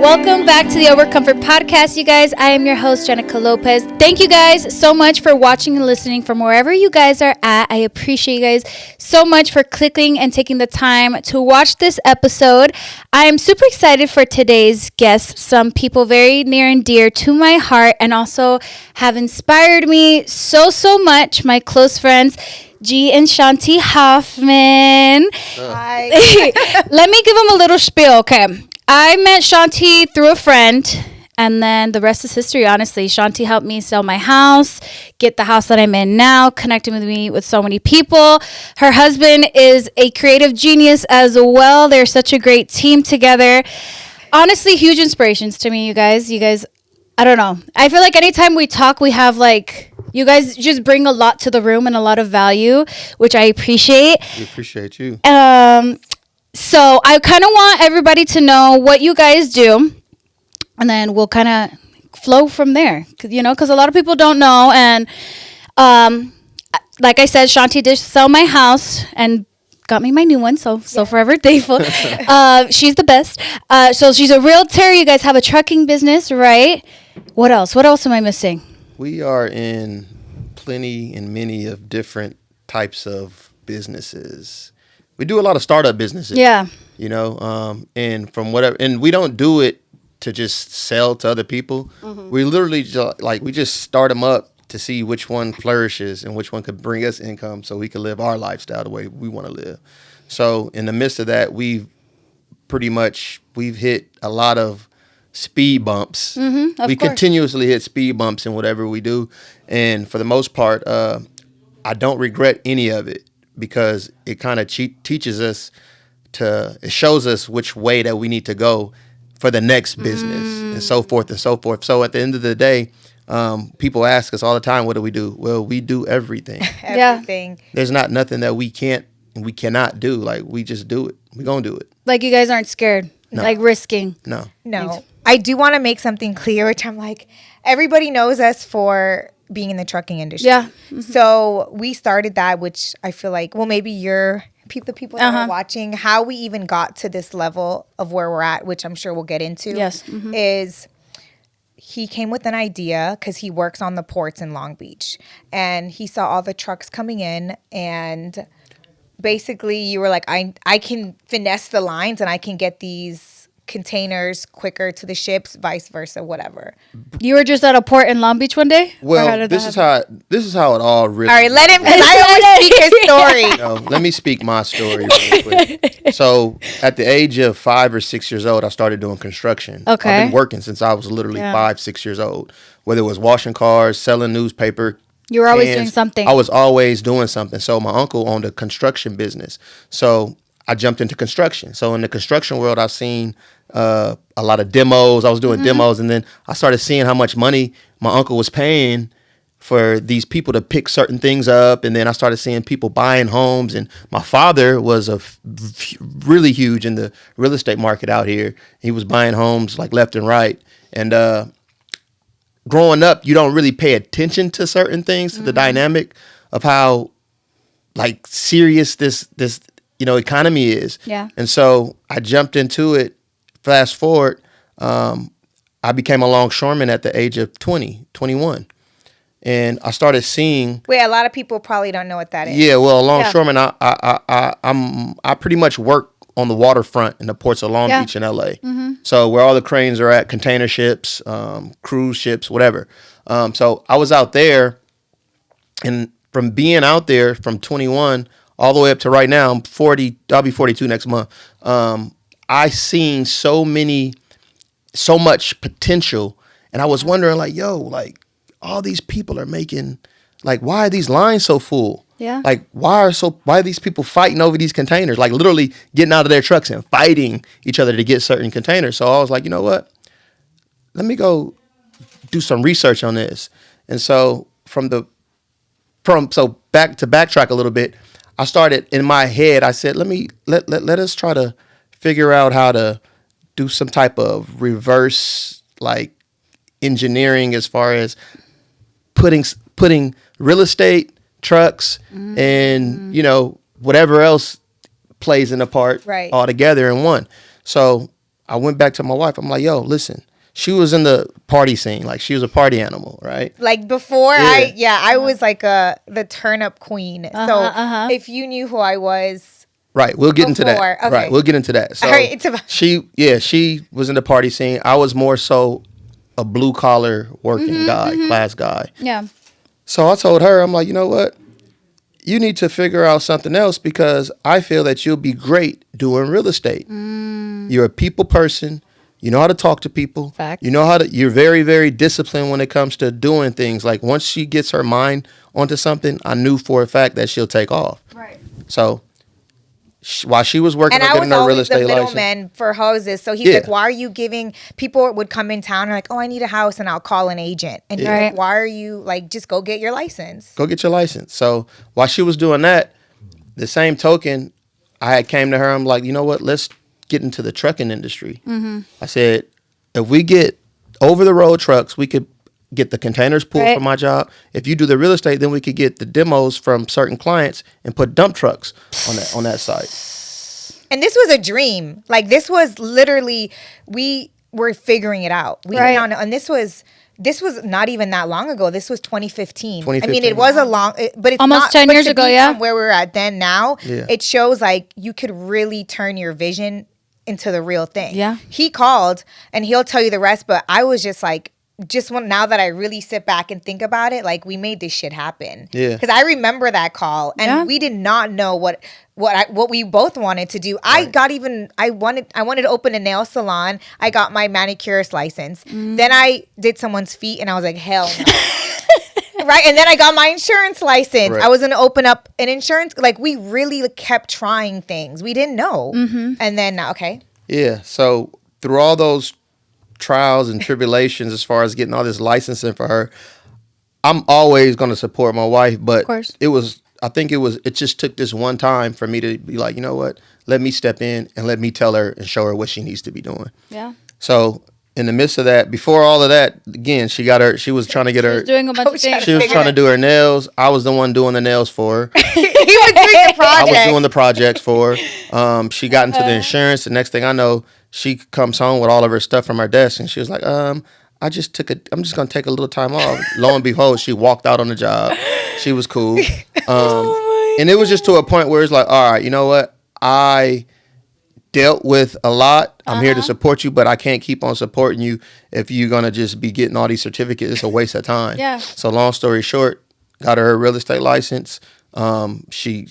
Welcome back to the Overcomfort Podcast, you guys. I am your host, Jenicka Lopez. Thank you guys so much for watching and listening from wherever you guys are at. I appreciate you guys so much for clicking and taking the time to watch this episode. I am super excited for today's guests, some people very near and dear to my heart and also have inspired me so much, my close friends, G and Shanti Hoffman. Hi. Let me give them a little spiel, okay? I met Shanti through a friend, and then the rest is history, honestly. Shanti helped me sell my house, get the house that I'm in now, connecting with me with so many people. Her husband is a creative genius as well. They're such a great team together. Honestly, huge inspirations to me, you guys. I don't know. I feel like anytime we talk, we have you guys just bring a lot to the room and a lot of value, which I appreciate. We appreciate you. So I kind of want everybody to know what you guys do, and then we'll kind of flow from there, because a lot of people don't know. And like I said, Shanti did sell my house and got me my new one, so forever thankful. She's the best. So she's a realtor. You guys have a trucking business, right? What else? What else am I missing? We are in plenty and many of different types of businesses. We do a lot of startup businesses. Yeah. And from whatever, and we don't do it to just sell to other people. Mm-hmm. We literally we just start them up to see which one flourishes and which one could bring us income so we can live our lifestyle the way we want to live. So in the midst of that, we've hit a lot of speed bumps. Mm-hmm, we continuously hit speed bumps in whatever we do. And for the most part, I don't regret any of it because it kind of teaches us it shows us which way that we need to go for the next business and so forth and so forth. So at the end of the day, people ask us all the time, what do we do? Well, we do everything. Everything. There's not nothing that we can't and we cannot do. We just do it. We're going to do it. You guys aren't scared, risking. No. I do want to make something clear, which I'm everybody knows us for being in the trucking industry. Yeah. Mm-hmm. So we started that, which I feel maybe the people that are watching, how we even got to this level of where we're at, which I'm sure we'll get into. Yes. Mm-hmm. Is he came with an idea because he works on the ports in Long Beach, and he saw all the trucks coming in, and basically you were like, I can finesse the lines and I can get these containers quicker to the ships, vice versa, whatever. You were just at a port in Long Beach one day? Well, this is how it all really. All right, let him, because I always speak his story. Let me speak my story really quick. So at the age of 5 or 6 years old, I started doing construction. Okay. I've been working since I was literally 5, 6 years old. Whether it was washing cars, selling newspaper. You were always doing something. I was always doing something. So my uncle owned a construction business. So I jumped into construction. So in the construction world, I've seen a lot of demos. I was doing demos, and then I started seeing how much money my uncle was paying for these people to pick certain things up. And then I started seeing people buying homes. And my father was really huge in the real estate market out here. He was buying homes left and right. And growing up, you don't really pay attention to certain things, to the dynamic of how serious this economy is. Yeah. And so I jumped into it. Fast forward, I became a longshoreman at the age of 21. And I started seeing. Wait, a lot of people probably don't know what that is. Yeah, well, a longshoreman, I pretty much work on the waterfront in the ports of Long Beach and LA. Mm-hmm. So where all the cranes are at, container ships, cruise ships, whatever. So I was out there, and from being out there from 21 all the way up to right now, I'm 40. I'll be 42 next month. I seen so much potential, and I was wondering, all these people are making, why are these lines so full? Yeah. Why are these people fighting over these containers? Literally getting out of their trucks and fighting each other to get certain containers. So I was like, you know what? Let me go do some research on this. And so backtrack a little bit, I started in my head, I said, let us try to figure out how to do some type of reverse engineering as far as putting real estate, trucks, and whatever else plays in a part all together in one. So I went back to my wife. I'm like, yo, listen. She was in the party scene. Like, she was a party animal, right? Like before, I was like the turnip queen. So if you knew who I was, right, we'll get into that. Okay. Right, we'll get into that. So all right, it's about she was in the party scene. I was more so a blue collar working guy, class guy. Yeah. So I told her, I'm like, you know what? You need to figure out something else because I feel that you'll be great doing real estate. You're a people person. You know how to talk to people. Fact. You know you're very, very disciplined when it comes to doing things. Like once she gets her mind onto something, I knew for a fact that she'll take off. Right. So while she was working on getting her real estate license. And I was always the middleman for houses. So he's like, why are you giving, people would come in town and like, oh, I need a house and I'll call an agent. And he's like, why are you like, just go get your license. Go get your license. So while she was doing that, the same token, I had came to her, I'm like, you know what, let's get into the trucking industry. I said, if we get over the road trucks, we could get the containers pulled for my job. If you do the real estate, then we could get the demos from certain clients and put dump trucks on that site. And this was a dream. Like this was literally, we were figuring it out. And this was not even that long ago. This was 2015. I mean, it was a long, but it's almost not, 10 years ago. Yeah, from where we're at then now, it shows like you could really turn your vision into the real thing. Yeah, he called and he'll tell you the rest. But I was just like, now that I really sit back and think about it, like we made this shit happen. Yeah, because I remember that call and we did not know what we both wanted to do. Right. I wanted to open a nail salon. I got my manicurist license. Then I did someone's feet and I was like, hell no. Right. And then I got my insurance license. Right. I was going to open up an insurance. Like we really kept trying things. We didn't know. And then, okay. Yeah. So through all those trials and tribulations, as far as getting all this licensing for her, I'm always going to support my wife. But it just took this one time for me to be like, you know what? Let me step in and let me tell her and show her what she needs to be doing. Yeah. So in the midst of that, before all of that, again, she was trying to get her. Doing a bunch of things. She was trying to do her nails. I was the one doing the nails for her. He was doing the project. I was doing the projects for her. She got into the insurance. The next thing I know, she comes home with all of her stuff from her desk, and she was like, I'm just gonna take a little time off. Lo and behold, she walked out on the job. She was cool. And it was just to a point where it's like, all right, you know what? I dealt with a lot. I'm here to support you, but I can't keep on supporting you if you're gonna just be getting all these certificates. It's a waste of time. Yeah. So long story short, got her real estate license. She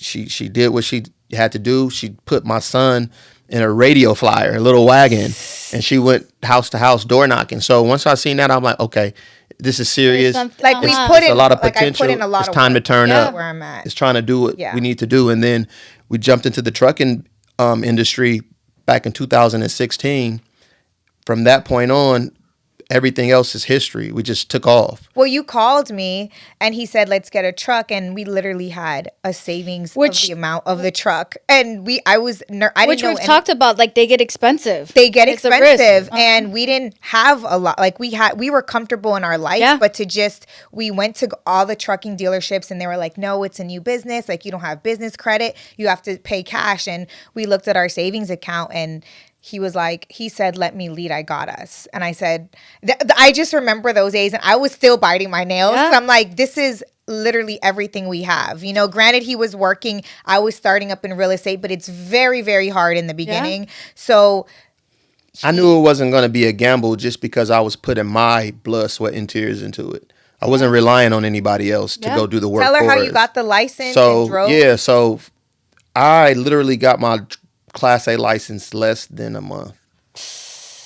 did what she had to do. She put my son in a radio flyer, a little wagon, and she went house to house door knocking. So once I seen that, I'm like, okay, this is serious. Like we put in a lot of potential. It's time to turn up. Where I'm at. It's trying to do what we need to do. And then we jumped into the trucking industry back in 2016. From that point on, everything else is history. We just took off. Well, you called me and he said, let's get a truck. And we literally had a savings of the amount of the truck. And I didn't know. We've talked about, like, they get expensive. They get expensive. And we didn't have a lot. Like we were comfortable in our life, but we went to all the trucking dealerships and they were like, no, it's a new business. Like you don't have business credit. You have to pay cash. And we looked at our savings account and he said, let me lead, I got us. And I said, I just remember those days and I was still biting my nails. Yeah. I'm like, this is literally everything we have. You know, granted he was working, I was starting up in real estate, but it's very, very hard in the beginning. So I knew it wasn't going to be a gamble just because I was putting my blood, sweat, and tears into it. I wasn't relying on anybody else to go do the work for us. Tell her how you got the license and drove. Yeah, so I literally got my Class A license less than a month.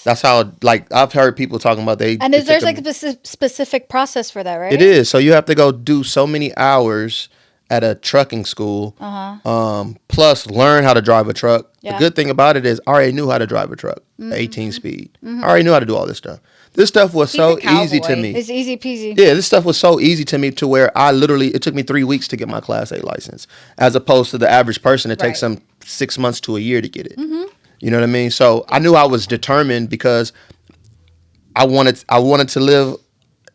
That's how, like, I've heard people talking about And is there like a specific process for that, right? It is. So you have to go do so many hours at a trucking school, plus learn how to drive a truck. Yeah. The good thing about it is I already knew how to drive a truck, 18 speed. I already knew how to do all this stuff. This stuff was so easy to me. It's easy peasy. Yeah, this stuff was so easy to me to where it took me 3 weeks to get my Class A license, as opposed to the average person it takes them 6 months to a year to get it. You know what I mean? So I knew I was determined because I wanted to live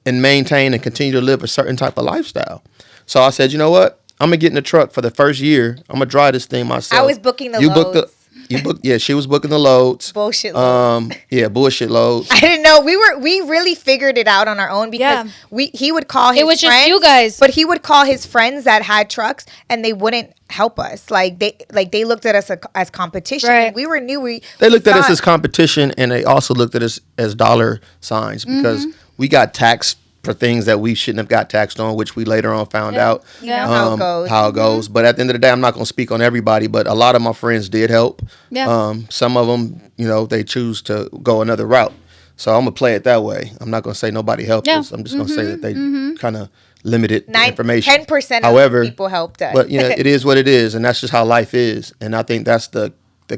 and maintain and continue to live a certain type of lifestyle. So I said, you know what? I'm going to get in the truck for the first year. I'm going to drive this thing myself. I was booking the loads. She was booking the loads. Bullshit loads. Bullshit loads. I didn't know. We really figured it out on our own because he would call his friends. It was just you guys. But he would call his friends that had trucks and they wouldn't help us. Like they looked at us as competition. Right. We were new. They looked at us as competition, and they also looked at us as dollar signs because we got taxed for things that we shouldn't have got taxed on, which we later on found out how it goes. But at the end of the day, I'm not going to speak on everybody, but a lot of my friends did help. Yeah. Some of them, they choose to go another route. So I'm going to play it that way. I'm not going to say nobody helped us. I'm just going to say that they kind of limited information. 10% of people helped us. But, it is what it is, and that's just how life is. And I think that's the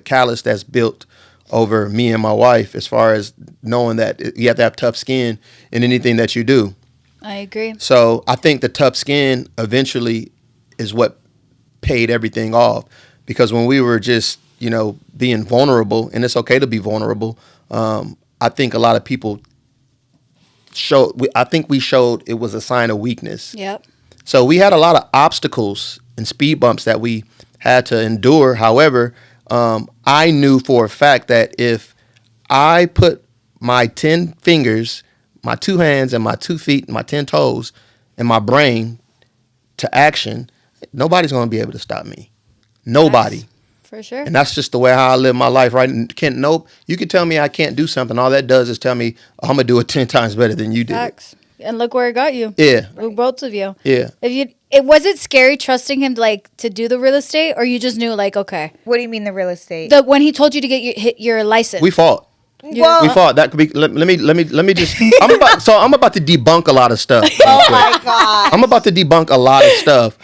callus that's built over me and my wife as far as knowing that you have to have tough skin in anything that you do. I agree. So I think the tough skin eventually is what paid everything off, because when we were just, being vulnerable, and it's okay to be vulnerable, I think a lot of people we showed it was a sign of weakness. Yep. So we had a lot of obstacles and speed bumps that we had to endure. However, I knew for a fact that if I put my 10 fingers, my 2 hands, and my 2 feet, and my 10 toes, and my brain to action, nobody's going to be able to stop me. Nobody. Yes, for sure. And that's just the way how I live my life, right? And you can tell me I can't do something. All that does is tell me I'm going to do it 10 times better than you did. Facts. And look where it got you. Yeah. Both of you. Yeah. Was it scary trusting him to do the real estate, or you just knew okay? What do you mean the real estate? When he told you to get your license. We fought. Well, we fought. That could be. Let me just. I'm about to debunk a lot of stuff. Oh my god. I'm about to debunk a lot of stuff.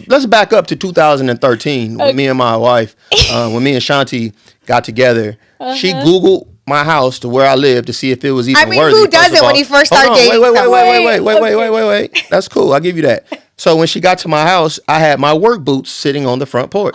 Let's back up to 2013 when me and my wife, when me and Shanti got together. She Googled my house to where I live to see if it was even worthy. Who doesn't when he first started dating someone? Wait. That's cool. I'll give you that. So when she got to my house, I had my work boots sitting on the front porch.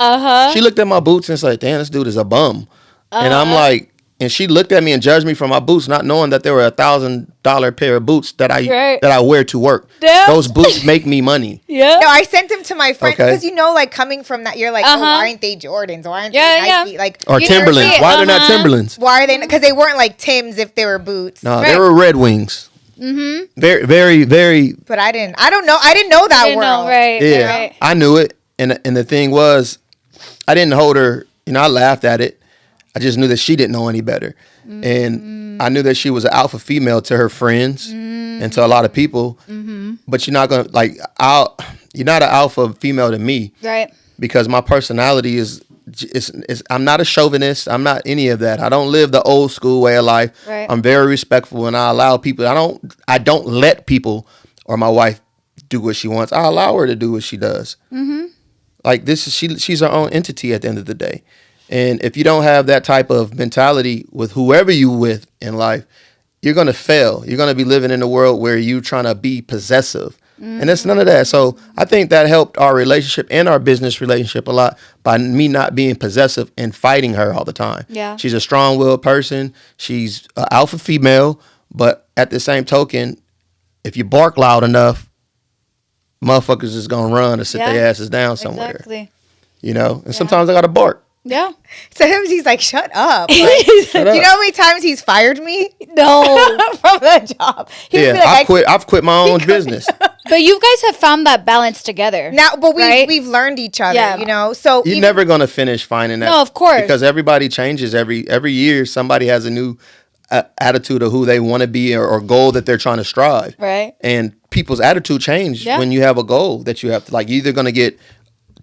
She looked at my boots and said, "Damn, this dude is a bum." And I'm like, and she looked at me and judged me for my boots, not knowing that there were $1,000 pair of boots that I wear to work. Damn. Those boots make me money. Yeah. No, I sent them to my friend because coming from that, you're like, why aren't they Jordans? Why aren't they Nike? Like, or Timberlands? Why they're not Timberlands? Why are they? Because they weren't like Timbs if they were boots. No, they were Red Wings. Mm-hmm. Very, very, very. But I didn't know that world. Right. Yeah, right. I knew it, and the thing was, I didn't hold her. I laughed at it. I just knew that she didn't know any better. Mm-hmm. And I knew that she was an alpha female to her friends and to a lot of people. Mm-hmm. But you're not going to, you're not an alpha female to me. Right. Because my personality is I'm not a chauvinist. I'm not any of that. I don't live the old school way of life. Right. I'm very respectful, and I allow people. I don't let people or my wife do what she wants. I allow her to do what she does. Mm-hmm. She's her own entity at the end of the day. And if you don't have that type of mentality with whoever you with in life, you're going to fail. You're going to be living in a world where you're trying to be possessive. Mm-hmm. And it's none of that. So I think that helped our relationship and our business relationship a lot by me not being possessive and fighting her all the time. Yeah. She's a strong-willed person. She's an alpha female. But at the same token, if you bark loud enough, motherfuckers is going to run or sit their asses down somewhere. Exactly. And sometimes I got to bark. Yeah. Sometimes he's like, shut up. Like, shut up. You know how many times he's fired me? No. From the job. I've quit my own business. But you guys have found that balance together. Now, but we've learned each other, So you're never going to finish finding that. No, of course. Because everybody changes every year. Somebody has a new attitude of who they want to be or goal that they're trying to strive. Right. And people's attitude change when you have a goal that you have to, you're either going to get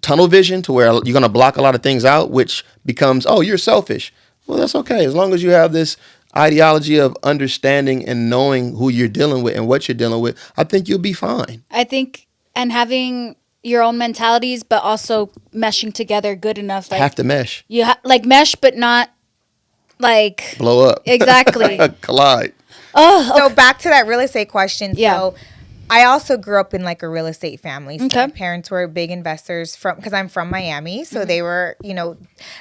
tunnel vision to where you're going to block a lot of things out, which becomes, you're selfish. Well, that's okay. As long as you have this ideology of understanding and knowing who you're dealing with and what you're dealing with, I think you'll be fine. I think, and having your own mentalities, but also meshing together good enough. Have to mesh. You mesh, but not blow up. Exactly. Collide. Oh, okay. So back to that real estate question. Yeah. So I also grew up in a real estate family. So my parents were big investors because I'm from Miami. So they were,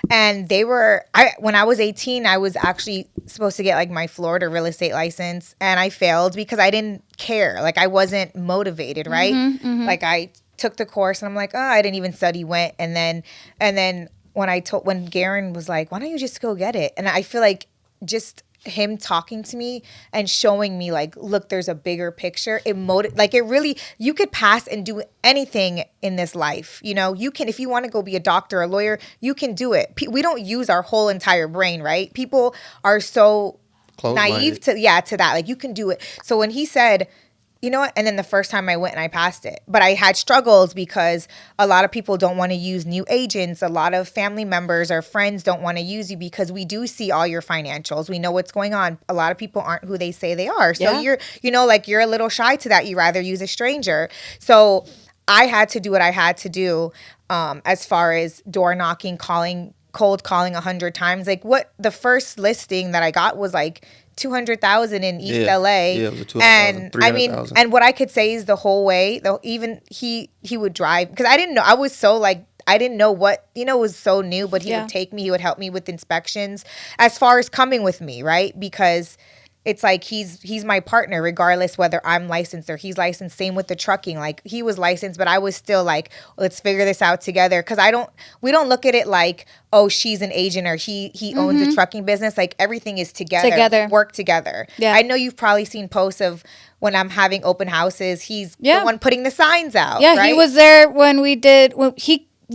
and when I was 18, I was actually supposed to get my Florida real estate license, and I failed because I didn't care. I wasn't motivated, right? Mm-hmm, mm-hmm. I took the course and I'm like, I didn't even study, went. And then when Garen was like, why don't you just go get it? And I feel like just him talking to me and showing me like, look, there's a bigger picture. It really, you could pass and do anything in this life. You know, you can, if you want to go be a doctor, a lawyer, you can do it. We don't use our whole entire brain, right? People are so naive to that. Like, you can do it. So when he said, you know what? And then the first time I went and I passed it. But I had struggles because a lot of people don't want to use new agents. A lot of family members or friends don't want to use you because we do see all your financials. We know what's going on. A lot of people aren't who they say they are. So you're a little shy to that. You rather use a stranger. So I had to do what I had to do as far as door knocking, cold calling 100 times. Like, what the first listing that I got was like 200,000 in East LA. Yeah, it was 200,000, and I mean, and what I could say is the whole way, though, even he would drive, because I didn't know, I was so like, I didn't know what, it was so new, but he would take me, he would help me with inspections as far as coming with me, right? Because it's like he's my partner regardless whether I'm licensed or he's licensed. Same with the trucking. Like, he was licensed, but I was still like, let's figure this out together. Because we don't look at it like, oh, she's an agent or he owns a trucking business. Like, everything is together. Work together. Yeah. I know you've probably seen posts of when I'm having open houses, he's the one putting the signs out. Yeah, right? He was there when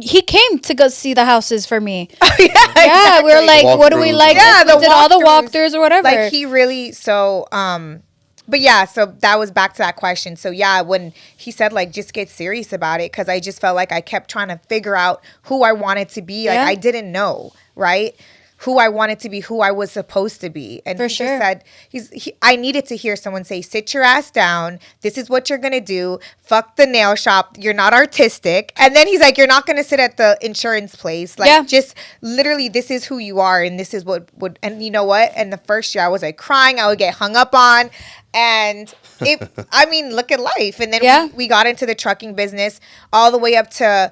he came to go see the houses for me. Exactly. We were like, what do we like? Yeah, we did all the walkthroughs or whatever. Like, he really, but yeah, so that was back to that question. So yeah, when he said like, just get serious about it, because I just felt like I kept trying to figure out who I wanted to be. Like, I didn't know, right? Who I wanted to be, who I was supposed to be. And just said, I needed to hear someone say, sit your ass down. This is what you're going to do. Fuck the nail shop. You're not artistic. And then he's like, you're not going to sit at the insurance place. Like, just literally, this is who you are. And this is what would, and you know what? And the first year I was like crying. I would get hung up on. And I mean, look at life. And then we got into the trucking business all the way up to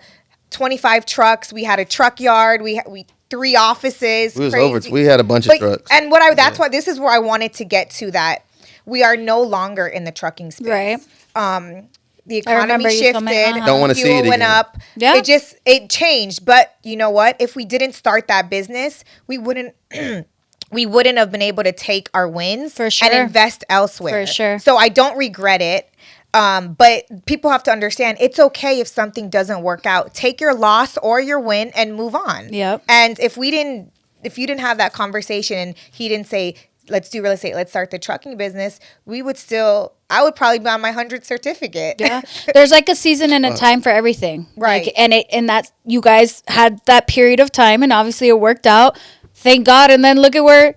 25 trucks. We had a truck yard. We 3 offices. We had a bunch of trucks. And that's why this is where I wanted to get to, that we are no longer in the trucking space. Right. The economy shifted. Don't want to see it again. Went up. Yeah. It changed. But you know what? If we didn't start that business, we wouldn't have been able to take our wins and invest elsewhere. For sure. So I don't regret it. But people have to understand, it's okay if something doesn't work out. Take your loss or your win and move on. Yep. And if you didn't have that conversation and he didn't say, let's do real estate, let's start the trucking business, I would probably be on my 100th certificate. Yeah. There's like a season and a time for everything. Right. Like, and that you guys had that period of time, and obviously it worked out. Thank God. And then look at where,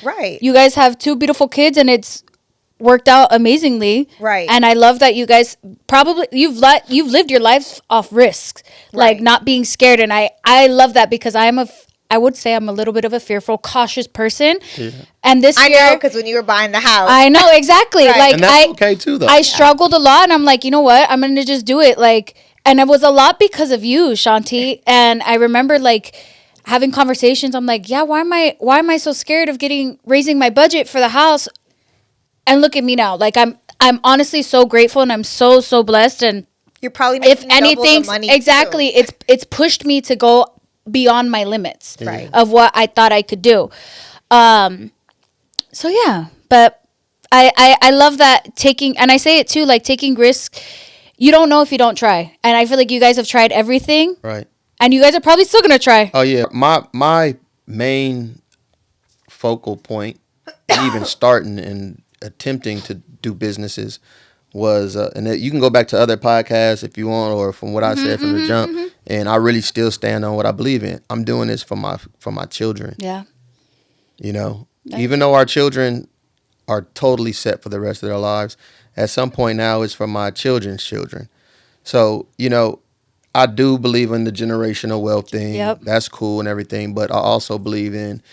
right. You guys have 2 beautiful kids, and it's worked out amazingly. Right. And I love that you guys you've lived your life off risks, like not being scared. And I love that, because I would say I'm a little bit of a fearful, cautious person. Yeah. And this year, I know, because when you were buying the house, I know exactly. Right. Like, and that's okay too, though. I struggled a lot, and I'm like, you know what? I'm gonna just do it. Like, and it was a lot because of you, Shanti. And I remember like having conversations. I'm like, yeah, why am I so scared of raising my budget for the house? And look at me now. Like, I'm honestly so grateful, and I'm so blessed. And you're probably making double the money exactly too. It's pushed me to go beyond my limits of what I thought I could do. So yeah, but I love that and I say it too, like, taking risks. You don't know if you don't try. And I feel like you guys have tried everything. Right. And you guys are probably still gonna try. Oh yeah, my main focal point, even starting and attempting to do businesses, was and you can go back to other podcasts if you want, or from what I said from the jump, and I really still stand on what I believe in. I'm doing this for my children. Yeah. Even though our children are totally set for the rest of their lives, at some point now it's for my children's children. So, I do believe in the generational wealth thing. Yep. That's cool and everything, but I also believe in,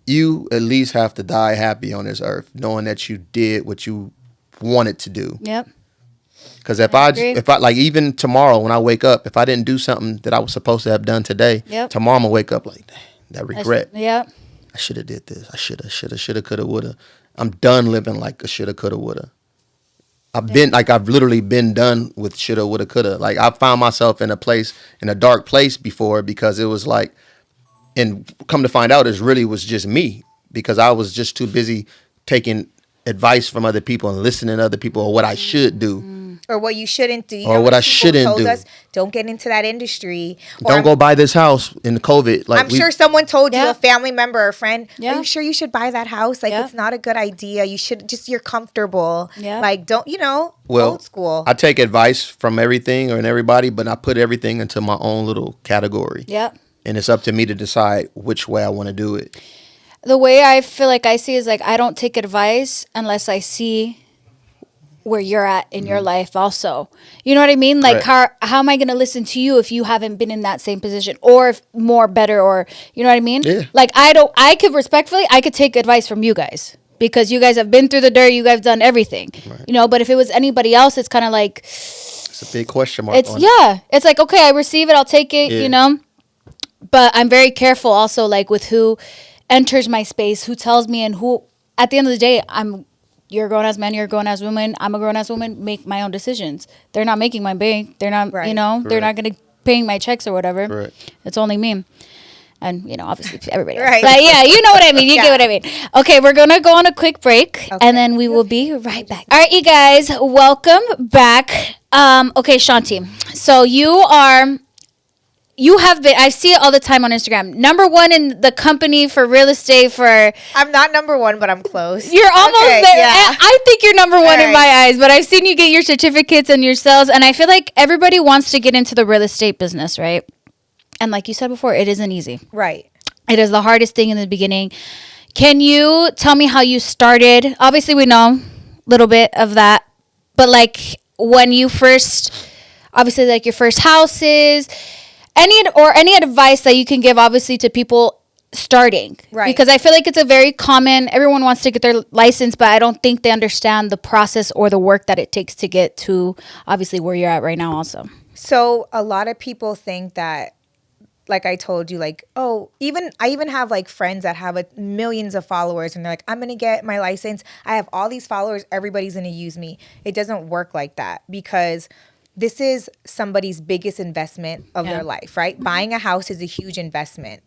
you at least have to die happy on this earth, knowing that you did what you wanted to do. Yep. Because if I like, even tomorrow when I wake up, if I didn't do something that I was supposed to have done today, tomorrow I'm gonna wake up like, that regret. I should have did this. I shoulda, coulda, woulda. I'm done living like a shoulda, coulda, woulda. I've literally been done with shoulda, woulda, coulda. Like I found myself in a dark place before because it was like, and come to find out, it really was just me because I was just too busy taking advice from other people and listening to other people or what I should do Or what you shouldn't do. You or know, what when I people shouldn't told do. us, don't get into that industry. Or Don't go buy this house in COVID. Like I'm sure someone told you, Yeah. a family member or a friend, Yeah. are you sure you should buy that house? Like, Yeah. it's not a good idea. You should just, you're comfortable. Yeah. Like, don't, well, old school. I take advice from everything and everybody, but I put everything into my own little category. Yeah. And it's up to me to decide which way I want to do it. The way I feel like I see is like I don't take advice unless I see where you're at in your life also. You know what I mean? Like Correct. how am I going to listen to you if you haven't been in that same position or if more better or you know what I mean? Yeah. Like I could take advice from you guys because you guys have been through the dirt, you guys done everything. Right. You know, but if it was anybody else it's kind of like It's a big question mark. it's on it's like okay, I receive it, I'll take it, Yeah. you know? But I'm very careful also like with who enters my space, who tells me and who at the end of the day you're a grown ass man, you're a grown ass woman, I'm a grown ass woman, make my own decisions. They're not making my bank. They're not, Right. you know, they're not going to paying my checks or whatever. Correct. It's only me. And, you know, obviously everybody else. Right. But yeah, you know what I mean. You Yeah. get what I mean. Okay, we're going to go on a quick break Okay. and then we will be right back. All right, you guys, welcome back. Okay, Shanti. So you have been, I see it all the time on Instagram. Number one in the company for real estate for I'm not number one, but I'm close. you're almost Okay, there. yeah. I think you're number one in All my right. eyes, but I've seen you get your certificates and your sales, and I feel like everybody wants to get into the real estate business, right? And like you said before, it isn't easy. Right. It is the hardest thing in the beginning. Can you tell me how you started? Obviously, we know a little bit of that, but like when you first, obviously, like your first houses, any advice that you can give, obviously, to people starting, Right. Because I feel like it's a very common. Everyone wants to get their license, but I don't think they understand the process or the work that it takes to get to obviously where you're at right now. Also, So a lot of people think that, like I told you, like, oh, I even have like friends that have millions of followers and they're like, I'm going to get my license. I have all these followers. Everybody's going to use me. It doesn't work like that because this is somebody's biggest investment of Yeah. their life, right? Buying a house is a huge investment.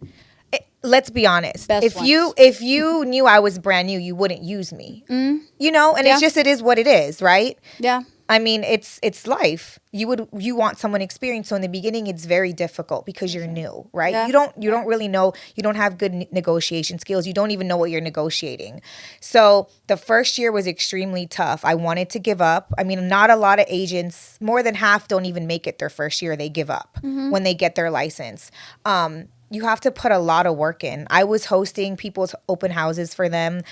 Let's be honest. Best If you knew I was brand new, you wouldn't use me. You know, and Yeah. it is what it is, right? yeah, I mean, it's life. You want someone experienced. So in the beginning, it's very difficult because you're new, right? Yeah. You don't really know. You don't have good negotiation skills. You don't even know what you're negotiating. So the first year was extremely tough. I wanted to give up. I mean, not a lot of agents, more than half, don't even make it their first year. They give up when they get their license. You have to put a lot of work in. I was hosting people's open houses for them.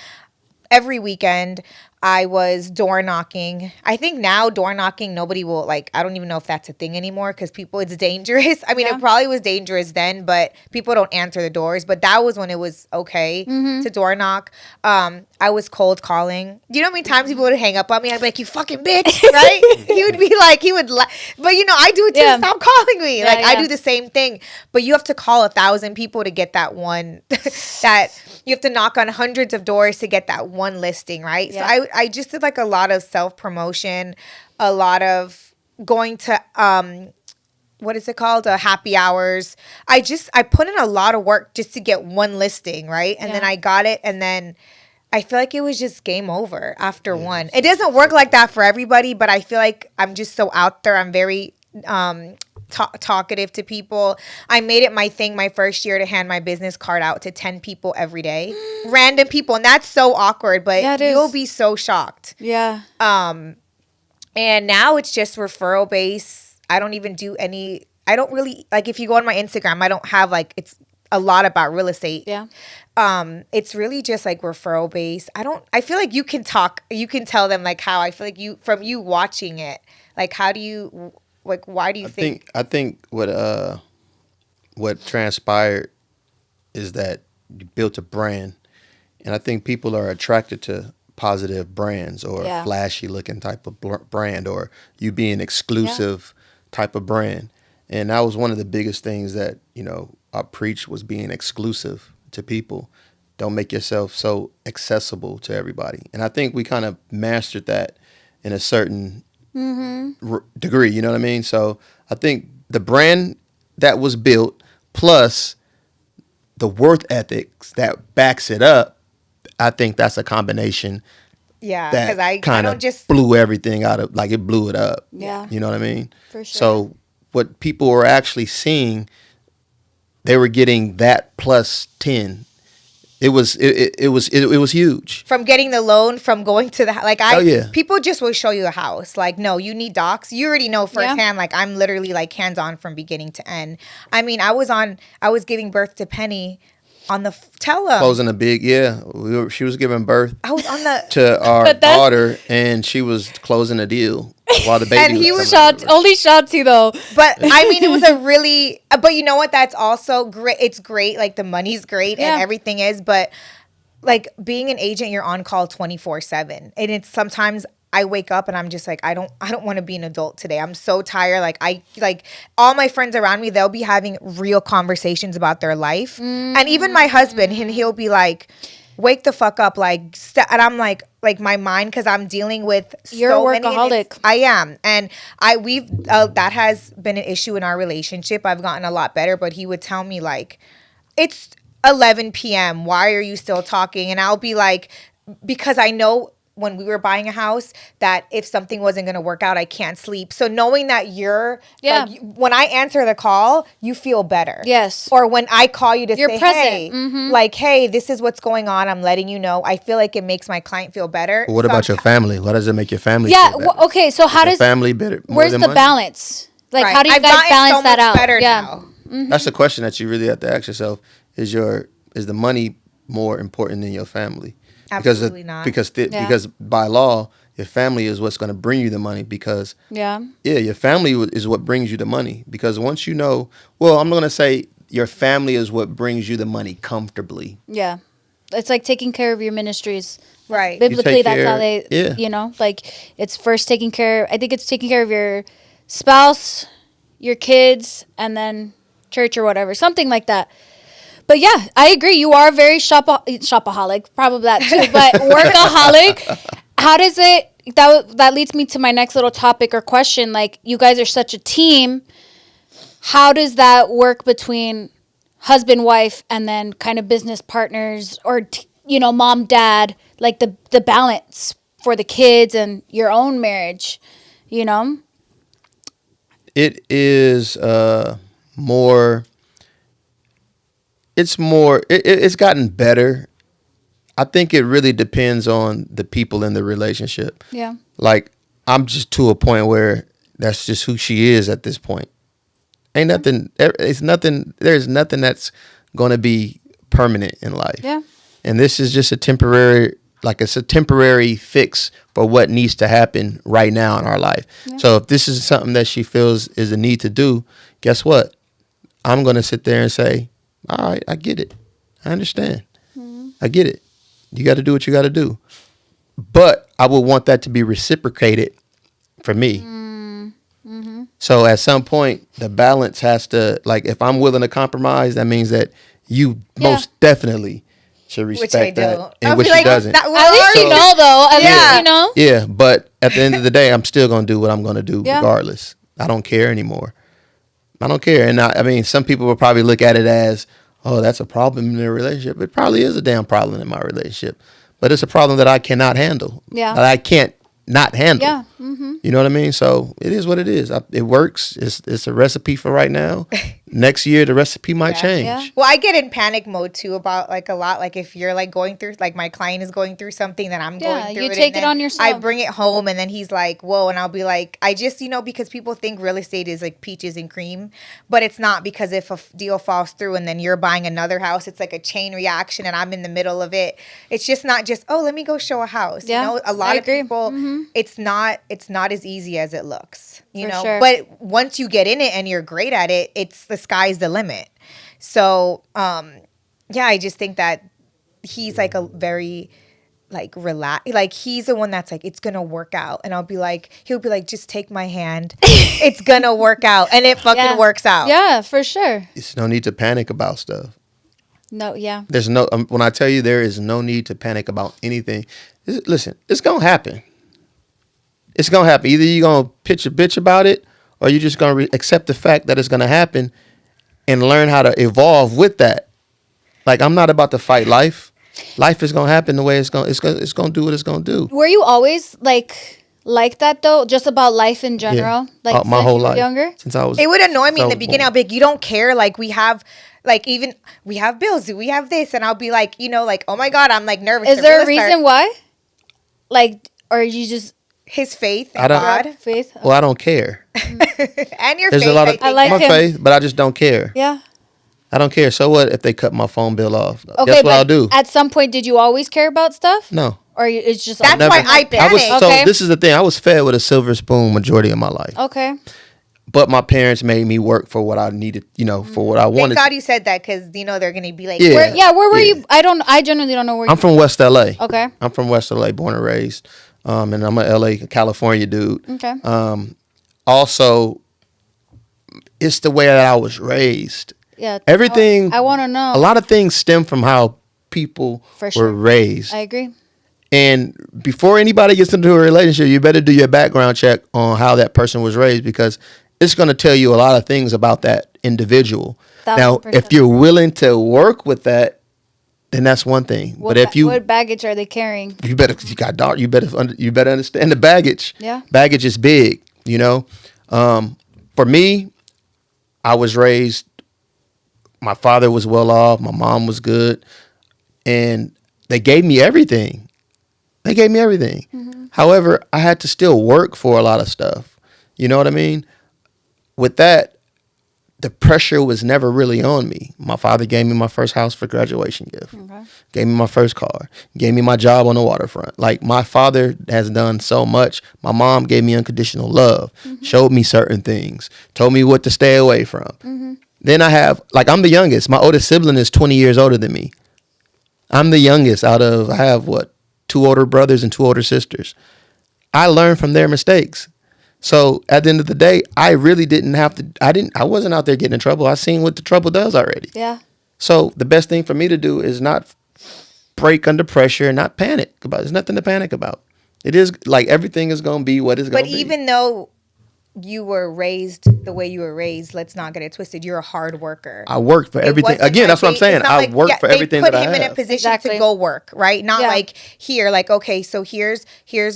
Every weekend, I was door knocking. I think now door knocking, nobody will I don't even know if that's a thing anymore because it's dangerous. I mean, Yeah. it probably was dangerous then, but people don't answer the doors. But that was when it was okay to door knock. I was cold calling. Do you know how many times people would hang up on me? I'd be like, you fucking bitch, right? He would be like, but I do it too. Yeah. Stop calling me. Yeah, I yeah. do the same thing. But you have to call 1,000 people to get that one, that you have to knock on hundreds of doors to get that one listing, right? Yeah. So I just did a lot of self-promotion, a lot of going to what is it called? Happy hours. I put in a lot of work just to get one listing, right? And then Yeah. I got it, and then I feel like it was just game over after one. It doesn't work like that for everybody, but I feel like I'm just so out there. I'm very talkative to people. I made it my thing my first year to hand my business card out to 10 people every day. Random people. And that's so awkward, but Yeah, it is. you'll be so shocked. yeah, And now it's just referral based. I don't even do I don't really, if you go on my Instagram, I don't have it's a lot about real estate. yeah. It's really just referral based. I feel like you can tell them how I feel like from you watching it, how do you, why do you think? I think what transpired is that you built a brand, and I think people are attracted to positive brands or Yeah. flashy looking type of brand or you being exclusive type of brand. And that was one of the biggest things that, I preached was being exclusive to people. Don't make yourself so accessible to everybody. And I think we kind of mastered that in a certain degree. You know what I mean? So I think the brand that was built plus the worth ethics that backs it up, I think that's a combination Yeah, because that I kind don't of just blew everything out of, like it blew it up. Yeah. You know what I mean? For sure. So what people were actually seeing, they were getting that plus 10. It was huge. from getting the loan, from going to the like Oh, yeah. people just will show you a house. Like, no, you need docs. You already know firsthand. Like, I'm literally like hands on from beginning to end. I mean, I was giving birth to Penny on the tell 'em. Closing a big, she was giving birth I was on the to our But that's- daughter, and she was closing a deal while the baby And he was coming over. Only Shanti though. But I mean, it was a really. But you know what? That's also great. It's great. Like the money's great and everything is. But like being an agent, you're on call 24/7, and it's sometimes I wake up and I'm just like, I don't want to be an adult today. I'm so tired. Like all my friends around me, they'll be having real conversations about their life, and even my husband, and he'll be like, wake the fuck up, like, and I'm like my mind, because I'm dealing with You're so a workaholic. many. I am, and we've that has been an issue in our relationship. I've gotten a lot better, but he would tell me like, it's 11 p.m. Why are you still talking? And I'll be like, because I know when we were buying a house that if something wasn't going to work out, I can't sleep. So knowing that like, when I answer the call, you feel better. Yes. Or when I call you to You're say, present. hey, like, hey, this is what's going on. I'm letting you know. I feel like it makes my client feel better. What So about your family? Why does it make your family Yeah. feel better? Okay. So how Your does family better? More where's than the money? balance? Like, Right. how do you I've guys gotten balance so that much out? better Yeah. now. That's the question that you really have to ask yourself. Is the money more important than your family? Absolutely not. Because by law, your family is what's going to bring you the money. Because Yeah. your family is what brings you the money. Because once you know, well, I'm going to say your family is what brings you the money comfortably. Yeah. It's like taking care of your ministries. Right. Biblically, take that's how care- they, like it's first taking care. I think it's taking care of your spouse, your kids, and then church or whatever, something like that. But yeah, I agree. You are very shopaholic, probably that too, but workaholic. How does it, that leads me to my next little topic or question. Like, you guys are such a team. How does that work between husband, wife, and then kind of business partners or, mom, dad, like the balance for the kids and your own marriage, It is more. It's gotten better. I think it really depends on the people in the relationship. Yeah. Like, I'm just to a point where that's just who she is at this point. Ain't nothing. It's nothing. There's nothing that's going to be permanent in life. Yeah. And this is just a temporary. Like, it's a temporary fix for what needs to happen right now in our life. Yeah. So if this is something that she feels is a need to do, guess what? I'm going to sit there and say, all right, I get it. I understand. I get it. You got to do what you got to do. But I would want that to be reciprocated for me. So at some point, the balance has to, like, if I'm willing to compromise, that means that you most definitely should respect that. And which she doesn't. At least you know, though. At least you know. Yeah, but at the end of the day, I'm still going to do what I'm going to do regardless. I don't care anymore. I don't care. And I mean, some people will probably look at it as, oh, that's a problem in their relationship. It probably is a damn problem in my relationship. But it's a problem that I cannot handle. Yeah. That I can't not handle. Yeah. Mm-hmm. You know what I mean? So it is what it is. It works. It's a recipe for right now. Next year, the recipe might change. Yeah. Well, I get in panic mode too about like a lot. Like if you're like going through, like my client is going through something that I'm going through. You take it on yourself. I bring it home and then he's like, whoa. And I'll be like, I just, because people think real estate is like peaches and cream, but it's not, because if a deal falls through and then you're buying another house, it's like a chain reaction and I'm in the middle of it. It's just not just, oh, let me go show a house. Yeah, A lot of people, it's not as easy as it looks, Sure. But once you get in it and you're great at it, it's the sky's the limit. So, I just think that he's like a very like relax, like he's the one that's like, it's gonna work out, and he'll be like, just take my hand, it's gonna work out, and it fucking works out. Yeah, for sure. There's no need to panic about stuff. No, yeah. There's no when I tell you there is no need to panic about anything. Listen, it's gonna happen. It's gonna happen. Either you're gonna pitch a bitch about it, or you're just gonna accept the fact that it's gonna happen and learn how to evolve with that. Like, I'm not about to fight life. Life is gonna happen the way it's gonna do what it's gonna do. Were you always like that though? Just about life in general? Like my since whole you were life. younger? Since I was. It would annoy me in the so beginning. born. I'll be like, you don't care. Like we have bills. We have this, and I'll be like, like, oh my god, I'm like nervous. Is there a reason why? Like, or you just His faith in I don't- God faith? Well, I don't care. and your There's faith. a lot of I like my him. faith, but I just don't care. Yeah. I don't care. So what if they cut my phone bill off? Okay, Guess what but I'll do? at some point, did you always care about stuff? No. Or it's just That's Never. why I I was panic. Okay. so. This is the thing. I was fed with a silver spoon majority of my life, Okay. but my parents made me work for what I needed. For what I Thank wanted. God you said that because they're gonna be like, Yeah. Where were you? I genuinely don't know where I'm from West LA. Okay. I'm from West LA, born and raised, and I'm a LA, California dude. Okay. Also, it's the way that I was raised. Yeah. Everything. I want to know. A lot of things stem from how people For sure. were raised. I agree. And before anybody gets into a relationship, you better do your background check on how that person was raised, because it's going to tell you a lot of things about that individual. Now, 1000%. if you're willing to work with that, then that's one thing. But if you what baggage are they carrying? you better understand the baggage. Yeah. Baggage is big, For me, I was raised, my father was well off, my mom was good, and they gave me everything. However, I had to still work for a lot of stuff. You know what I mean? With that, the pressure was never really on me. My father gave me my first house for graduation gift. Okay. Gave me my first car. Gave me my job on the waterfront. Like, my father has done so much. My mom gave me unconditional love. Showed me certain things. Told me what to stay away from. Then I'm the youngest. My oldest sibling is 20 years older than me. I'm the youngest I have 2 older brothers and 2 older sisters. I learned from their mistakes. So at the end of the day, I really I wasn't out there getting in trouble. I seen what the trouble does already. Yeah. So the best thing for me to do is not break under pressure and not panic about it. There's nothing to panic about. It is like everything is going to be what it's going But to be. even though you were raised the way you were raised, let's not get it twisted. You're a hard worker. I worked for everything. wasn't Again, like that's what I'm saying. it's not I like- worked for everything that I They put him in a have. position Exactly. to go work, right? Not Yeah. like here, like, okay, so here's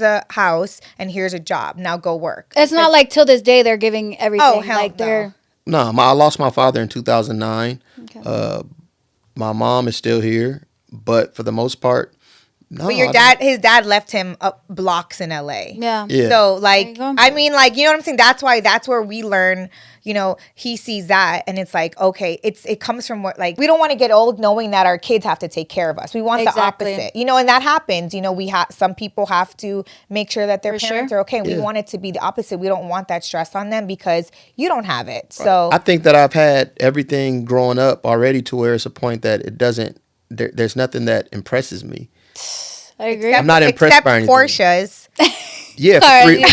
a house and here's a job. Now go work. It's not like till this day they're giving everything. Oh, hell like no. they're No, I lost my father in 2009. Okay. My mom is still here, but for the most part, no. But his dad left him up blocks in LA. yeah. Yeah. So There like, you go. I mean, like, you know what I'm saying? That's where we learn, he sees that and it's like, okay, it comes from what, like, we don't want to get old knowing that our kids have to take care of us. We want Exactly. the opposite, and that happens, some people have to make sure that their For parents sure. are okay. And we Yeah. want it to be the opposite. We don't want that stress on them because you don't have it. So I think that I've had everything growing up already to where it's a point that it doesn't. There's nothing that impresses me. I agree. I'm not impressed except by anything. Porsches. Yeah, Sorry.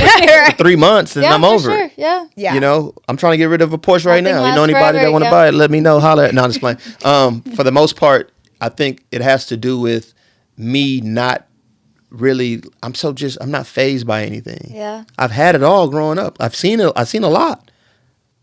for 3 months, and yeah, I'm for over sure. it. Yeah. Yeah. I'm trying to get rid of a Porsche right Nothing now. lasts Anybody forever, that want to yeah. buy it, let me know. Holler. No, I'm just playing. For the most part, I think it has to do with me not really. I'm not fazed by anything. Yeah. I've had it all growing up. I've seen a lot.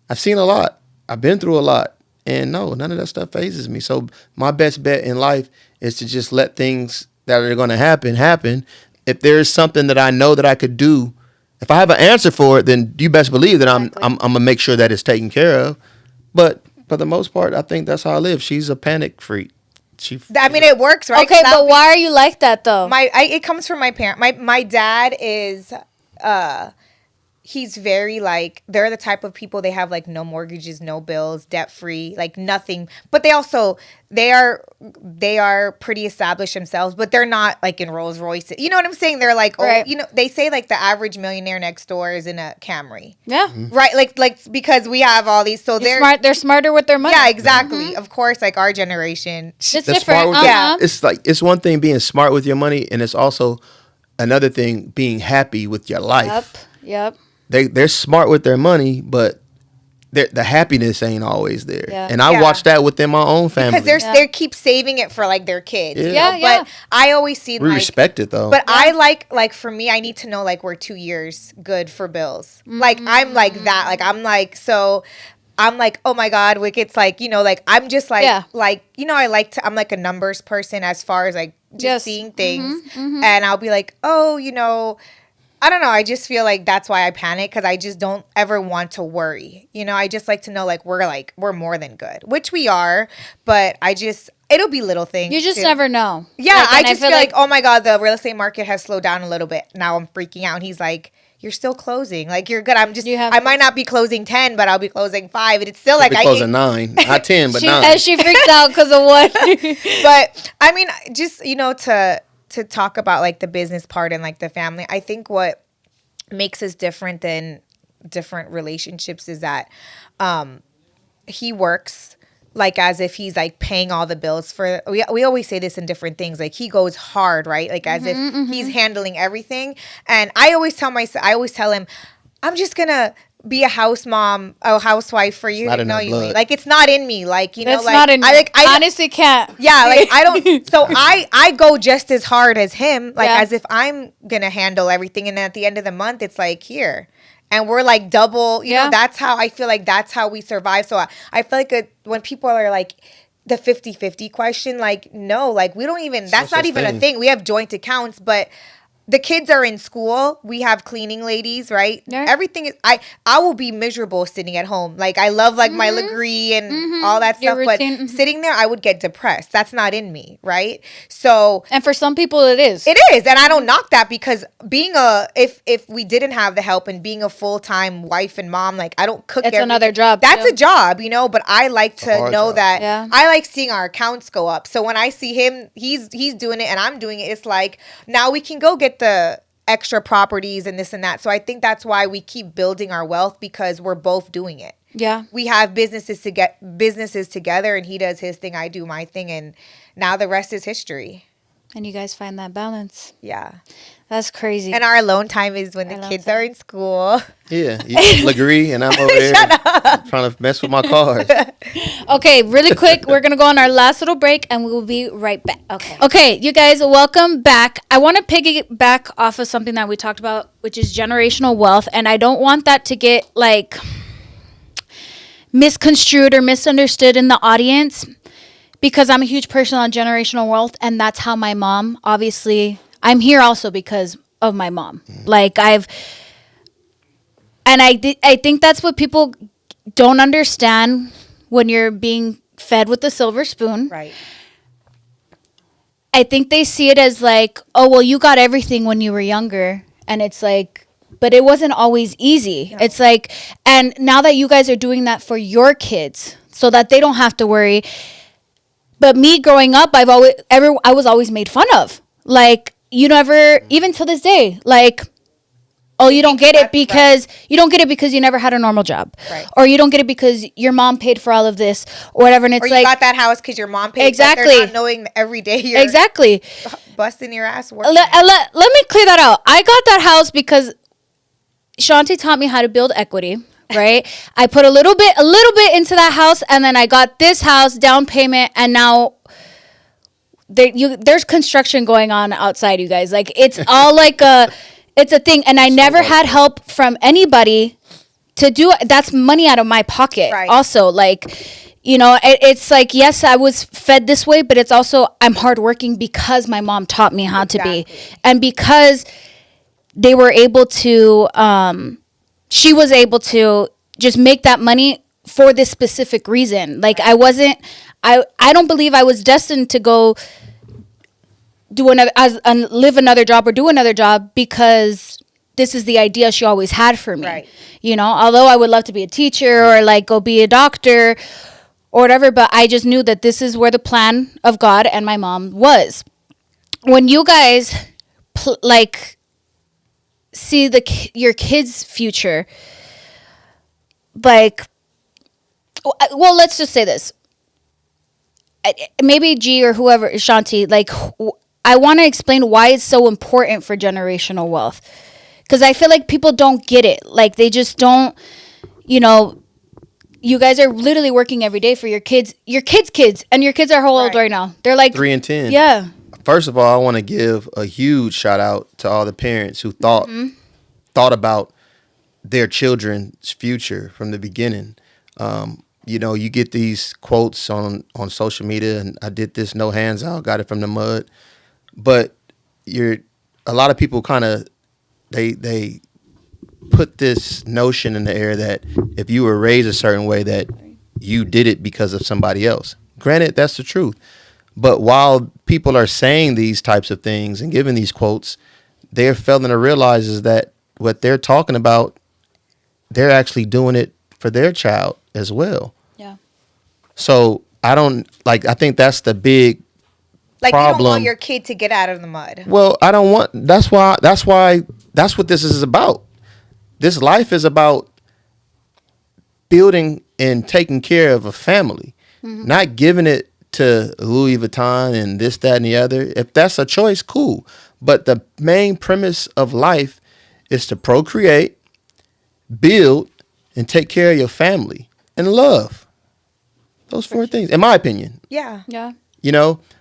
I've been through a lot. And no, none of that stuff phases me. So my best bet in life is to just let things that are going to happen. If there's something that I know that I could do, if I have an answer for it, then you best believe that Exactly. I'm going to make sure that it's taken care of. But for the most part, I think that's how I live. She's a panic freak. I mean, it works, right? Okay, 'Cause but why are you like that though? it comes from my parent. My dad is he's very like, they're the type of people, they have like no mortgages, no bills, debt free, like nothing. But they are pretty established themselves, but they're not like in Rolls Royce. You know what I'm saying? They're like, Right. they say like the average millionaire next door is in a Camry. yeah. Right? Like because we have all these, so They're smart. They're smarter with their money. Yeah, exactly. Of course, like our generation. It's That's different. smart with Uh-huh. It's like, it's one thing being smart with your money, and it's also another thing being happy with your life. Yep. They're smart with their money, but the happiness ain't always there. Yeah. And I watched that within my own family. Because they keep saving it for like their kids. Yeah. You know? But I always see we like, respect it though. But I like for me, I need to know like we're 2 years good for bills. Like I'm like that. Like I'm like I'm like, oh my God, Wicked's like, you know, like I'm just like like, you know, I'm like a numbers person as far as like just seeing things. And I'll be like, oh, you know, I don't know. I just feel like that's why I panic, because I just don't ever want to worry. You know, I just like to know like we're more than good, which we are. But it'll be little things. You just never know. Yeah, like, I just feel like, oh my God, the real estate market has slowed down a little bit. Now I'm freaking out. And he's like, you're still closing. Like, you're good. I might not be closing 10, but I'll be closing 5. And it's still like, closing 9, not 10, but 9. And she freaks out because of what? But I mean, just, you know, to talk about like the business part and like the family, I think what makes us different than different relationships is that he works like as if he's like paying all the bills for, we always say this in different things, like he goes hard, right? Like as if he's handling everything. And I always tell him, I'm just gonna be a housewife for you. No, you ain't. Like it's not in me. Like, you know, it's like not in I honestly can't. Yeah, like I don't. So I go just as hard as him, like as if I'm gonna handle everything. And then at the end of the month, it's like here, and we're like double. You know, that's how I feel like that's how we survive. So I feel like when people are like the 50-50 question, like no, like we don't even. That's not even a thing. We have joint accounts, but the kids are in school. We have cleaning ladies, right? Yeah. Everything is. I will be miserable sitting at home. Like I love like my Legree and all that stuff, but sitting there, I would get depressed. That's not in me, right? So, and for some people, it is. It is, and I don't knock that, because being if we didn't have the help and being a full-time wife and mom, like I don't cook. It's another job. That's a job, you know. But I like to know that. Yeah. I like seeing our accounts go up. So when I see him, he's doing it and I'm doing it. It's like now we can go get the extra properties and this and that. So I think that's why we keep building our wealth, because we're both doing it. Yeah. We have businesses together, and he does his thing, I do my thing, and now the rest is history. And you guys find that balance. Yeah. That's crazy. And our alone time is when the kids are in school. Yeah. You agree, and I'm over there trying to mess with my cars. Okay, really quick. We're going to go on our last little break, and we will be right back. Okay, you guys, welcome back. I want to piggyback off of something that we talked about, which is generational wealth. And I don't want that to get, like, misconstrued or misunderstood in the audience, because I'm a huge person on generational wealth, and that's how my mom, obviously, I'm here also because of my mom. Like I think that's what people don't understand when you're being fed with a silver spoon. Right. I think they see it as like, oh, well, you got everything when you were younger. And it's like, but it wasn't always easy. No. It's like, and now that you guys are doing that for your kids so that they don't have to worry. But me growing up, I was always made fun of. Like, you never, even till this day, like, oh, you don't get it because you never had a normal job. Right. Or you don't get it because your mom paid for all of this or whatever. And it's like, you got that house because your mom paid. Exactly. They're not knowing every day you're busting your ass working. Let me clear that out. I got that house because Shanti taught me how to build equity. Right. I put a little bit into that house, and then I got this house down payment, and now there's construction going on outside, you guys. Like it's all like it's a thing, and I never had help from anybody to do it. That's money out of my pocket. Right. Also, like, you know, it's like, yes, I was fed this way, but it's also I'm hardworking because my mom taught me how to be, and because they were able to. She was able to just make that money for this specific reason. Like I don't believe I was destined to go live another job or do another job because this is the idea she always had for me. Right. You know, although I would love to be a teacher or like go be a doctor or whatever, but I just knew that this is where the plan of God and my mom was. When you guys see your kids' future, like, well, let's just say this. Maybe G or whoever, Shanti, like, I want to explain why it's so important for generational wealth. Because I feel like people don't get it. Like, they just don't, you know, you guys are literally working every day for your kids, and your kids are how old right now? They're like 3 and 10. Yeah. First of all, I want to give a huge shout out to all the parents who thought about their children's future from the beginning. You get these quotes on social media, and I did this no hands out, got it from the mud. But a lot of people kind of they put this notion in the air that if you were raised a certain way, that you did it because of somebody else. Granted, that's the truth. But while people are saying these types of things and giving these quotes, they're failing to realize is that what they're talking about, they're actually doing it for their child as well. Yeah. So I think that's the big Like problem. you don't want your kid to get out of the mud. Well, I don't want. That's what this is about. This life is about building and taking care of a family, not giving it to Louis Vuitton and this, that, and the other. If that's a choice, cool. But the main premise of life is to procreate, build, and take care of your family and love. Those four things, in my opinion. Yeah. Yeah.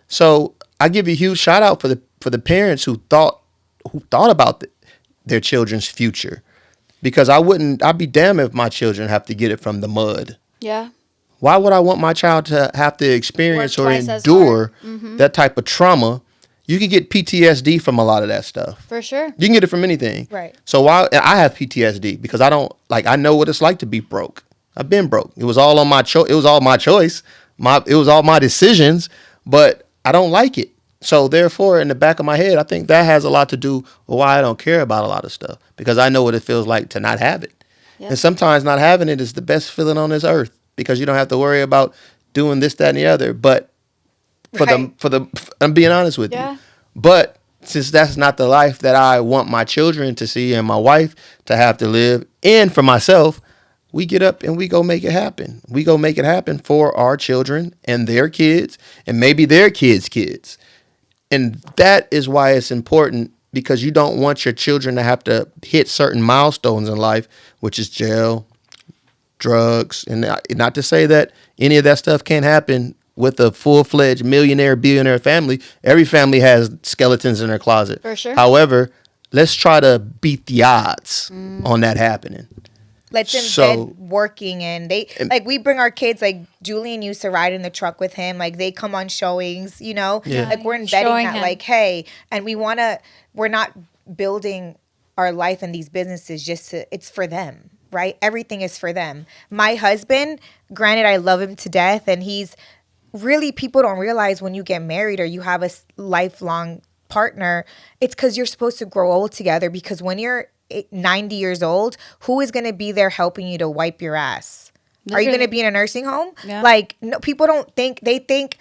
So I give you a huge shout out for the parents who thought about their children's future, because I'd be damned if my children have to get it from the mud. Yeah. Why would I want my child to have to experience or twice as endure that type of trauma? You can get PTSD from a lot of that stuff. For sure. You can get it from anything. Right. So I have PTSD because I know what it's like to be broke. I've been broke. It was all on my it was all my choice. It was all my decisions, but I don't like it. So therefore, in the back of my head, I think that has a lot to do with why I don't care about a lot of stuff, because I know what it feels like to not have it. Yeah. And sometimes not having it is the best feeling on this earth, because you don't have to worry about doing this, that, and the other. But I'm being honest with you. But since that's not the life that I want my children to see and my wife to have to live, and for myself, we get up and we go make it happen. We go make it happen for our children and their kids and maybe their kids' kids. And that is why it's important, because you don't want your children to have to hit certain milestones in life, which is jail, drugs. And not to say that any of that stuff can't happen with a full-fledged millionaire, billionaire family. Every family has skeletons in their closet. For sure. However, let's try to beat the odds on that happening. Let's embed working, and we bring our kids, like Julian used to ride in the truck with him. Like they come on showings, like we're embedding that, like, hey, and we're not building our life in these businesses it's for them, right? Everything is for them. My husband, granted, I love him to death, and he's really, people don't realize when you get married or you have a lifelong partner, it's because you're supposed to grow old together, because when you're 90 years old, who is going to be there helping you to wipe your ass? Literally. Are you going to be in a nursing home? Yeah. Like, no, people don't think, they think,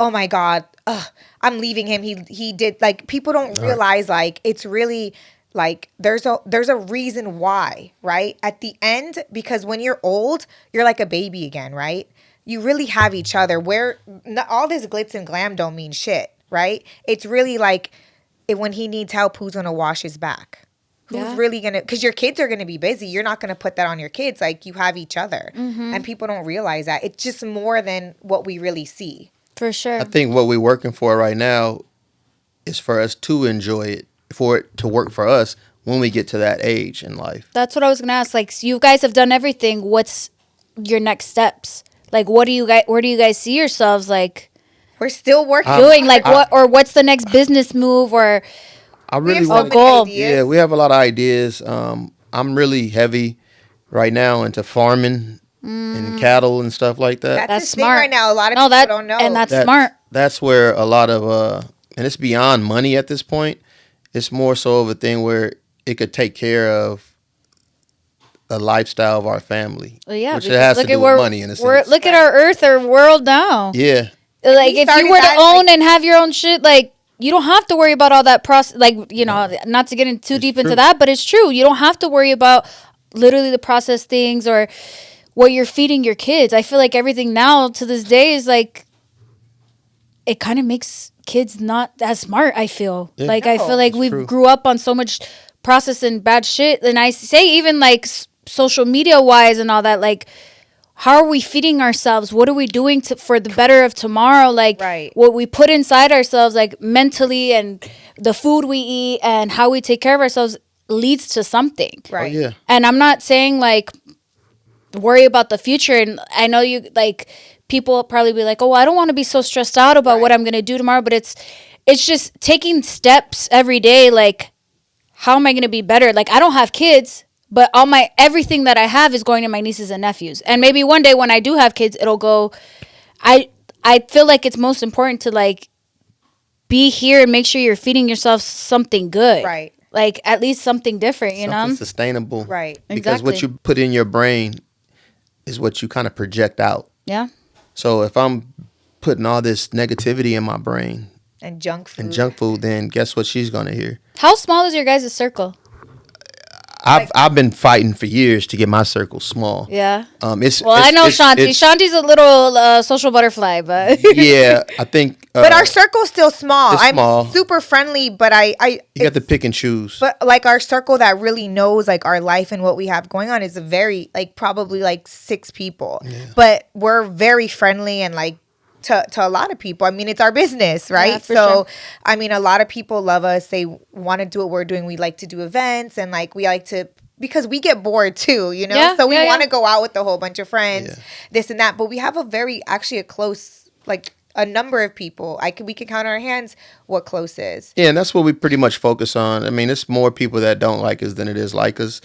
oh my God, I'm leaving him. He did, like, people don't realize, like, it's really, like, there's a reason why, right? At the end, because when you're old, you're like a baby again, right? You really have each other, where all this glitz and glam don't mean shit, right? It's really like, when he needs help, who's going to wash his back? Who's really going to, because your kids are going to be busy. You're not going to put that on your kids. Like, you have each other. And people don't realize that. It's just more than what we really see. For sure. I think what we're working for right now is for us to enjoy it, for it to work for us when we get to that age in life. That's what I was going to ask. Like, so you guys have done everything. What's your next steps? Like, where do you guys see yourselves? Like, we're still working. Doing, like, what's the next business move, or... I really want goal. Yeah, we have a lot of ideas. I'm really heavy right now into farming and cattle and stuff like that. That's smart right now. A lot of people don't know, and that's smart. That's where a lot of and it's beyond money at this point. It's more so of a thing where it could take care of the lifestyle of our family. Well, yeah, which it has to do with money in a sense. Look at our earth, our world now. Yeah. Like, if you were to own and have your own shit, like, you don't have to worry about all that process. Like, not to get in too deep into that, but it's true. You don't have to worry about literally the processed things or what you're feeding your kids. I feel like everything now to this day is like, it kind of makes kids not as smart, I feel. Yeah. Like, I feel like we grew up on so much processed and bad shit. And I say even like social media wise and all that, like, how are we feeding ourselves? What are we doing for the better of tomorrow? Like Right. what we put inside ourselves, like mentally, and the food we eat and how we take care of ourselves leads to something. Right. Oh, yeah. And I'm not saying like worry about the future. And I know you like people probably be like, oh, I don't want to be so stressed out about what I'm going to do tomorrow. But it's just taking steps every day. Like, how am I going to be better? Like, I don't have kids, but everything that I have is going to my nieces and nephews. And maybe one day when I do have kids, it'll go. I feel like it's most important to like be here and make sure you're feeding yourself something good. Right. Like at least something different, you Something know? sustainable. Right. Because what Exactly. you put in your brain is what you kind of project out. Yeah. So if I'm putting all this negativity in my brain And junk food. and junk food, then guess what she's gonna hear? How small is your guys' circle? I've been fighting for years to get my circle small. Yeah. It's Well, I know Shanti. Shanti's a little social butterfly, but yeah, I think. But our circle's still small. It's I'm small. super friendly, but you got to pick and choose. But like our circle that really knows like our life and what we have going on is a very like probably like 6 people. But we're very friendly and like to a lot of people. I mean, it's our business, right? Yeah, for So sure. I mean, a lot of people love us. They want to do what we're doing. We like to do events and like we like to because we get bored too, you know? Yeah, So we yeah, want to yeah. go out with a whole bunch of friends, Yeah. this and that. But we have a close like a number of people. We can count on our hands what close is. Yeah, and that's what we pretty much focus on. I mean, it's more people that don't like us than it is like us.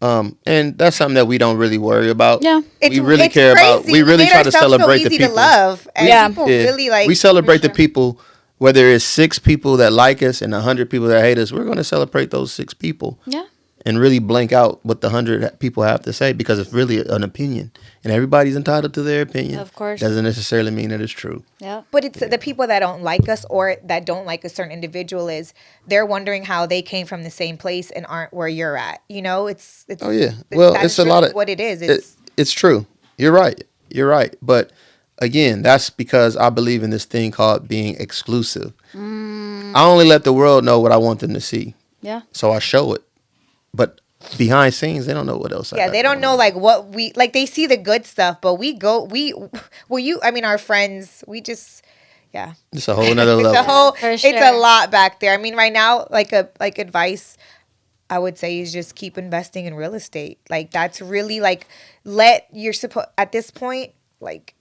And that's something that we don't really worry about. Yeah. We really It's care about. crazy. We really made try to ourselves celebrate so the easy people. to love, and Yeah. people really like. we celebrate the people, whether it's 6 people that like us and 100 people that hate us. We're going to celebrate those 6 people. yeah. And really blank out what the 100 people have to say because it's really an opinion, and everybody's entitled to their opinion. Of course. Doesn't necessarily mean that it's true. Yeah. But it's the people that don't like us or that don't like a certain individual is they're wondering how they came from the same place and aren't where you're at. You know, it's Oh yeah. Well, that it's is a lot really of what it is. It's true. You're right. You're right. But again, that's because I believe in this thing called being exclusive. I only let the world know what I want them to see, Yeah. so I show it. But behind scenes, they don't know what else. I yeah, got they don't going know on. like what we like. They see the good stuff, but our friends, we just yeah. It's a whole nother It's a level. whole. For It's a sure. lot back there. I mean, right now, like advice, I would say is just keep investing in real estate. Like that's really like at this point, like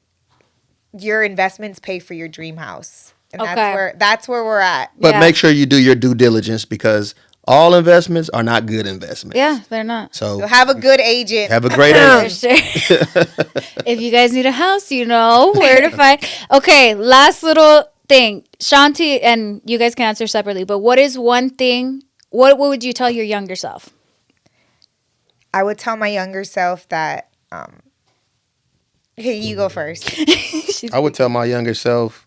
your investments pay for your dream house, and Okay. that's where we're at. But Yeah. make sure you do your due diligence because all investments are not good investments. Yeah, they're not. So So have a good agent. have a great For agent. sure. If you guys need a house, you know where to find. Okay, last little thing. Shanti, and you guys can answer separately, but what is one thing, what would you tell your younger self? I would tell my younger self that. Okay, you go first. I would tell my younger self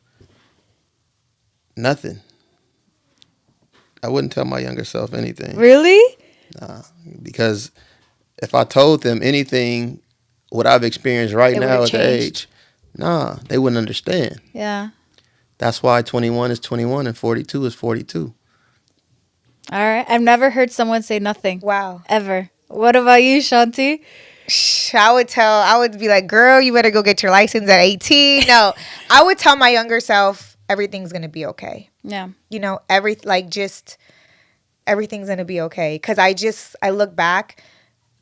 nothing. I wouldn't tell my younger self anything. Really? Because if I told them anything, what I've experienced right It now would've at the changed. age, they wouldn't understand. Yeah. That's why 21 is 21 and 42 is 42. All right. I've never heard someone say nothing. Wow. Ever. What about you, Shanti? I would be like, girl, you better go get your license at 18. No, I would tell my younger self everything's going to be okay. Yeah. You know, everything's going to be okay. Cause I look back,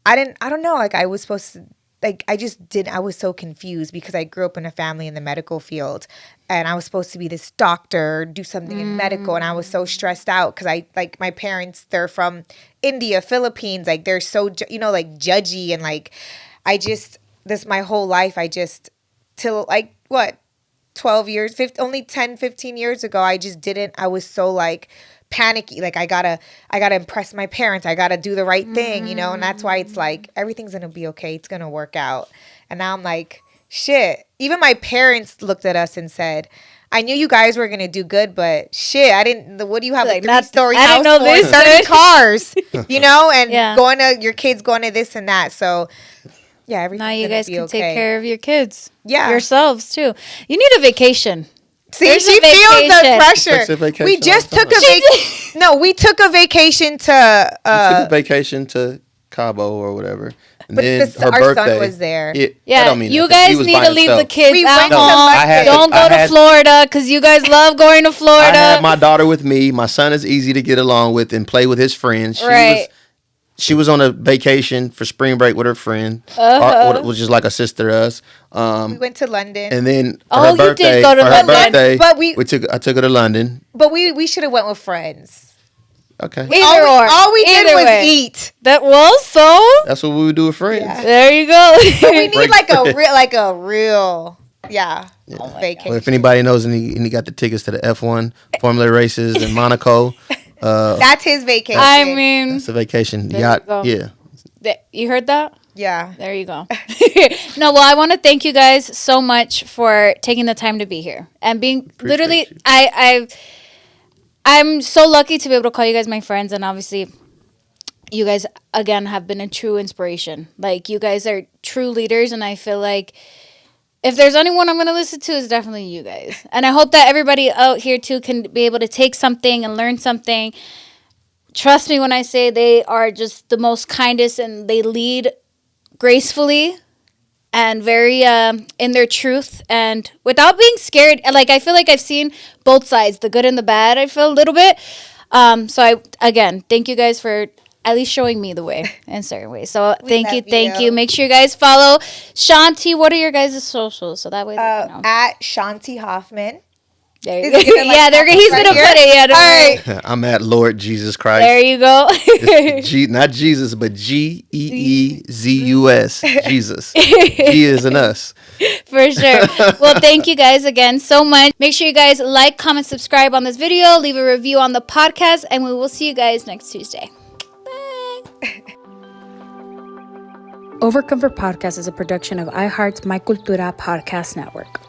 I don't know. Like I was supposed to, like, I was so confused because I grew up in a family in the medical field and I was supposed to be this doctor, do something in medical. And I was so stressed out because my parents, they're from India, Philippines. Like they're so, like judgy. And like, my whole life, till like what, 12 years, only 10, 15 years ago, I was so like panicky. Like I gotta impress my parents. I gotta do the right thing, and that's why it's like, everything's gonna be okay. It's gonna work out. And now I'm like, shit. Even my parents looked at us and said, I knew you guys were gonna do good, but shit, what do you have, Like, a not- 3-story I house didn't know for this, 30 dude. cars, and Yeah. your kids going to this and that. So yeah, everything's Now you gonna guys be can okay. take care of your kids. Yeah. Yourselves too. You need a vacation. See, There's she a feels the vacation. pressure. Takes a vacation We all just the took time. we took a vacation to We took a vacation to Cabo or whatever, And But then her our son birthday was there. that Yeah, don't mean you nothing. He guys was need by to leave the himself. kids We at went to home. London. Don't go to Florida because you guys love going to I Florida. had my daughter with me. My son is easy to get along with and play with his friends. Right. She was on a vacation for spring break with her friend, which is like a sister to us. We went to London. And then Oh, for her you birthday, did go to London. But I took her to London. But we should have went with friends. Okay, All we did Either was way. eat. That was so. that's what we would do with friends. Yeah. There you go. We need like a real vacation. Well, if anybody knows and he got the tickets to the F1 Formula races in Monaco, That's his vacation. I mean, it's a vacation There yacht. you go. Yeah, you heard that? yeah. There you go. No, well, I want to thank you guys so much for taking the time to be here and being literally. you. I'm so lucky to be able to call you guys my friends, and obviously, you guys again have been a true inspiration. Like you guys are true leaders, and I feel like if there's anyone I'm going to listen to, it's definitely you guys. And I hope that everybody out here too can be able to take something and learn something. Trust me when I say they are just the most kindest, and they lead gracefully and very in their truth and without being scared. Like I feel like I've seen both sides, the good and the bad. I feel a little bit. So I again thank you guys for at least showing me the way in certain ways. So thank you. Make sure you guys follow Shanti. What are your guys' socials? So that way they can know. At Shanti Hoffman. There you Is go. it gonna, like, Yeah, he's right gonna here? put it. Yeah, don't All worry. right. I'm at Lord Jesus Christ. There you go. Not Jesus, but GEEZUS. Jesus. He is an us. For sure. Well, thank you guys again so much. Make sure you guys like, comment, subscribe on this video, leave a review on the podcast, and we will see you guys next Tuesday. Bye. Overcomfort Podcast is a production of iHeart's My Cultura podcast network.